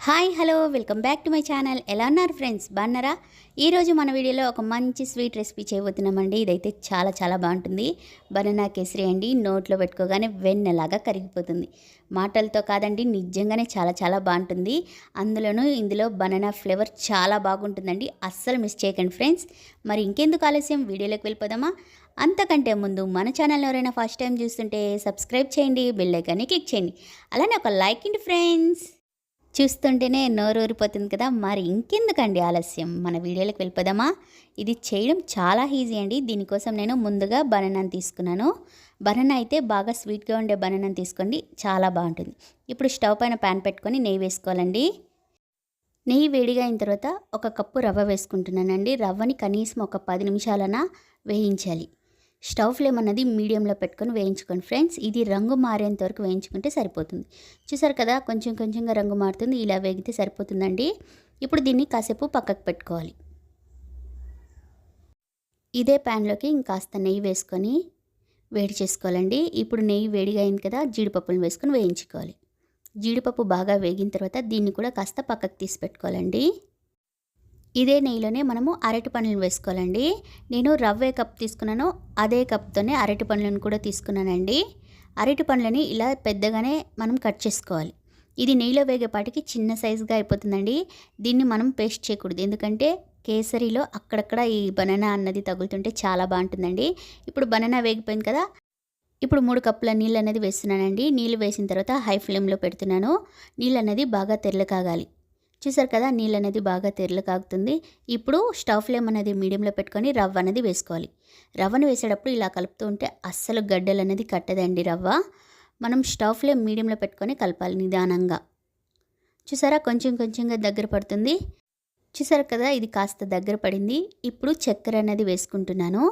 Hi hello welcome back to my channel. ఎలా ఉన్నారు friends? బాగున్నారా? ఈరోజు మన వీడియోలో ఒక మంచి స్వీట్ రెసిపీ చేయబోతున్నామండి. ఇదైతే చాలా చాలా బాగుంటుంది. బనానా కేసరి అండి. నోట్లో పెట్టుకోగానే వెన్నెలాగా కరిగిపోతుంది. మాటలతో కాదండి, నిజంగానే చాలా చాలా బాగుంటుంది. అందులోనూ ఇందులో బనానా ఫ్లేవర్ చాలా బాగుంటుందండి. అస్సలు మిస్ చేయకండి ఫ్రెండ్స్. మరి ఇంకెందుకు ఆలస్యం, వీడియోలోకి వెళ్ళిపోదామా? అంతకంటే ముందు మన ఛానల్ ఎవరైనా ఫస్ట్ టైం చూస్తుంటే సబ్స్క్రైబ్ చేయండి, బెల్ ఐకాన్ని క్లిక్ చేయండి, అలానే ఒక లైక్ ఇండి ఫ్రెండ్స్. చూస్తుంటేనే నోరూరిపోతుంది కదా. మరి ఇంకెందుకండి ఆలస్యం, మన వీడియోలోకి వెళ్ళిపోదామా? ఇది చేయడం చాలా ఈజీ అండి. దీనికోసం నేను ముందుగా బనానాను తీసుకున్నాను. బనానా అయితే బాగా స్వీట్గా ఉండే బనానాను తీసుకోండి, చాలా బాగుంటుంది. ఇప్పుడు స్టవ్ పైన ప్యాన్ పెట్టుకొని నెయ్యి వేసుకోవాలండి. నెయ్యి వేడిగా అయిన తర్వాత ఒక కప్పు రవ్వ వేసుకుంటున్నానండి. రవ్వని కనీసం ఒక 10 నిమిషాలన వేయించాలి. స్టవ్ ఫ్లేమ్ అన్నది మీడియంలో పెట్టుకొని వేయించుకోండి ఫ్రెండ్స్. ఇది రంగు మారేంత వరకు వేయించుకుంటే సరిపోతుంది. చూసారు కదా, కొంచెం కొంచెంగా రంగు మారుతుంది. ఇలా వేగితే సరిపోతుందండి. ఇప్పుడు దీన్ని కాసేపు పక్కకు పెట్టుకోవాలి. ఇదే ప్యాన్లోకి ఇంకాస్త నెయ్యి వేసుకొని వేడి చేసుకోవాలండి. ఇప్పుడు నెయ్యి వేడిగా అయింది కదా, జీడిపప్పులను వేసుకొని వేయించుకోవాలి. జీడిపప్పు బాగా వేగిన తర్వాత దీన్ని కూడా కాస్త పక్కకు తీసి పెట్టుకోవాలండి. ఇదే నెయ్యిలోనే మనము అరటి పండ్లను వేసుకోవాలండి. నేను రవ్వ కప్ తీసుకున్నాను, అదే కప్తోనే అరటి పండ్లను కూడా తీసుకున్నానండి. అరటి పండ్లని ఇలా పెద్దగానే మనం కట్ చేసుకోవాలి. ఇది నెయ్యిలో వేగేపాటికి చిన్న సైజుగా అయిపోతుందండి. దీన్ని మనం పేస్ట్ చేయకూడదు, ఎందుకంటే కేసరిలో అక్కడక్కడ ఈ బనానా అన్నది తగులుతుంటే చాలా బాగుంటుందండి. ఇప్పుడు బనానా వేగిపోయింది కదా, ఇప్పుడు 3 కప్పుల నీళ్ళు అనేది వేస్తున్నానండి. నీళ్ళు వేసిన తర్వాత హై ఫ్లేమ్లో పెడుతున్నాను. నీళ్ళు అనేది బాగా తెరలు కాగాలి. చూసారు కదా, నీళ్ళు అనేది బాగా తెరలు కాగుతుంది. ఇప్పుడు స్టవ్ ఫ్లేమ్ అనేది మీడియంలో పెట్టుకొని రవ్వ అనేది వేసుకోవాలి. రవ్వను వేసేటప్పుడు ఇలా కలుపుతూ ఉంటే అస్సలు గడ్డలు అనేది కట్టదండి రవ్వ. మనం స్టవ్ ఫ్లేమ్ మీడియంలో పెట్టుకొని కలపాలి నిదానంగా. చూసారా, కొంచెం కొంచెంగా దగ్గర పడుతుంది. చూసారు కదా, ఇది కాస్త దగ్గర పడింది. ఇప్పుడు చక్కెర అనేది వేసుకుంటున్నాను.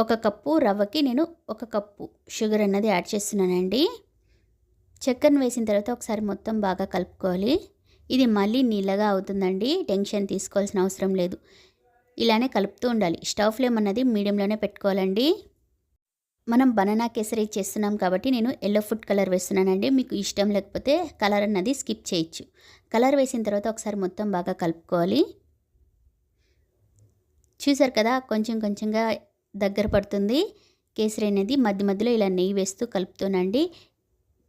1 కప్పు రవ్వకి నేను 1 కప్పు షుగర్ అన్నది యాడ్ చేస్తున్నానండి. చక్కెరను వేసిన తర్వాత ఒకసారి మొత్తం బాగా కలుపుకోవాలి. ఇది మళ్ళీ నీళ్ళగా అవుతుందండి, టెన్షన్ తీసుకోవాల్సిన అవసరం లేదు. ఇలానే కలుపుతూ ఉండాలి. స్టవ్ ఫ్లేమ్ అన్నది మీడియంలోనే పెట్టుకోవాలండి. మనం బనానా కేసరి చేస్తున్నాం కాబట్టి నేను ఎల్లో ఫుడ్ కలర్ వేస్తున్నానండి. మీకు ఇష్టం లేకపోతే కలర్ అన్నది స్కిప్ చేయొచ్చు. కలర్ వేసిన తర్వాత ఒకసారి మొత్తం బాగా కలుపుకోవాలి. చూసారు కదా, కొంచెం కొంచెంగా దగ్గర పడుతుంది. కేసరి అనేది మధ్య మధ్యలో ఇలా నెయ్యి వేస్తూ కలుపుతూనండి.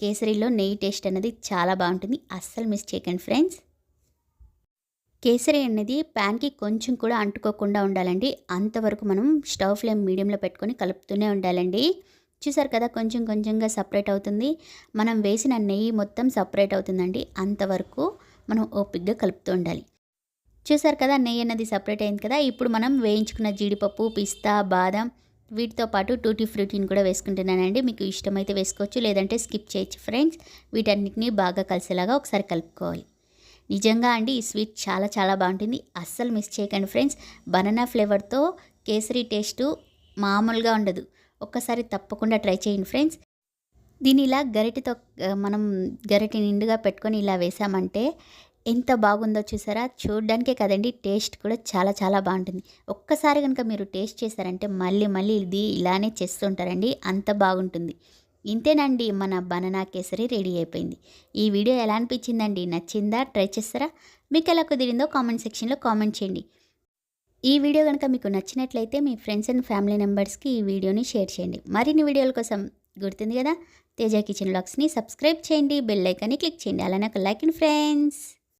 కేసరిలో నెయ్యి టేస్ట్ అనేది చాలా బాగుంటుంది, అస్సలు మిస్ చేయకండి ఫ్రెండ్స్. కేసరి అనేది ప్యాన్కి కొంచెం కూడా అంటుకోకుండా ఉండాలండి. అంతవరకు మనం స్టవ్ ఫ్లేమ్ మీడియంలో పెట్టుకొని కలుపుతూనే ఉండాలండి. చూసారు కదా, కొంచెం కొంచెంగా సపరేట్ అవుతుంది. మనం వేసిన నెయ్యి మొత్తం సపరేట్ అవుతుందండి. అంతవరకు మనం ఓపిక్గా కలుపుతూ ఉండాలి. చూసారు కదా, నెయ్యి అన్నది సపరేట్ అయింది కదా. ఇప్పుడు మనం వేయించుకున్న జీడిపప్పు, పిస్తా, బాదం, వీటితో పాటు టూటీ ఫ్రూటీని కూడా వేసుకుంటున్నానండి. మీకు ఇష్టమైతే వేసుకోవచ్చు, లేదంటే స్కిప్ చేయొచ్చు ఫ్రెండ్స్. వీటన్నిటిని బాగా కలిసేలాగా ఒకసారి కలుపుకోవాలి. నిజంగా అండి, ఈ స్వీట్ చాలా చాలా బాగుంటుంది, అస్సలు మిస్ చేయకండి ఫ్రెండ్స్. బనానా ఫ్లేవర్తో కేసరి టేస్టు మామూలుగా ఉండదు. ఒక్కసారి తప్పకుండా ట్రై చేయండి ఫ్రెండ్స్. దీని ఇలా గరిటెతో మనం గరిటె నిండుగా పెట్టుకొని ఇలా వేసామంటే ఎంత బాగుందో చూసారా. చూడడానికే కదండి, టేస్ట్ కూడా చాలా చాలా బాగుంటుంది. ఒక్కసారి కనుక మీరు టేస్ట్ చేశారంటే మళ్ళీ మళ్ళీ ఇది ఇలానే చేస్తుంటారండి, అంత బాగుంటుంది. ఇంతేనండి, మన బనానా కేసరి రెడీ అయిపోయింది. ఈ వీడియో ఎలా అనిపించిందండి? నచ్చిందా? ట్రై చేస్తారా? మీకు ఎలా కుదిరిందో కామెంట్ సెక్షన్లో కామెంట్ చేయండి. ఈ వీడియో కనుక మీకు నచ్చినట్లయితే మీ ఫ్రెండ్స్ అండ్ ఫ్యామిలీ మెంబర్స్కి ఈ వీడియోని షేర్ చేయండి. మరిన్ని వీడియోల కోసం గుర్తుంది కదా, తేజ కిచెన్ వ్లాగ్స్ని సబ్స్క్రైబ్ చేయండి, బెల్ ఐకాన్ని క్లిక్ చేయండి, అలానే ఒక లైక్ అండ్ ఫ్రెండ్స్.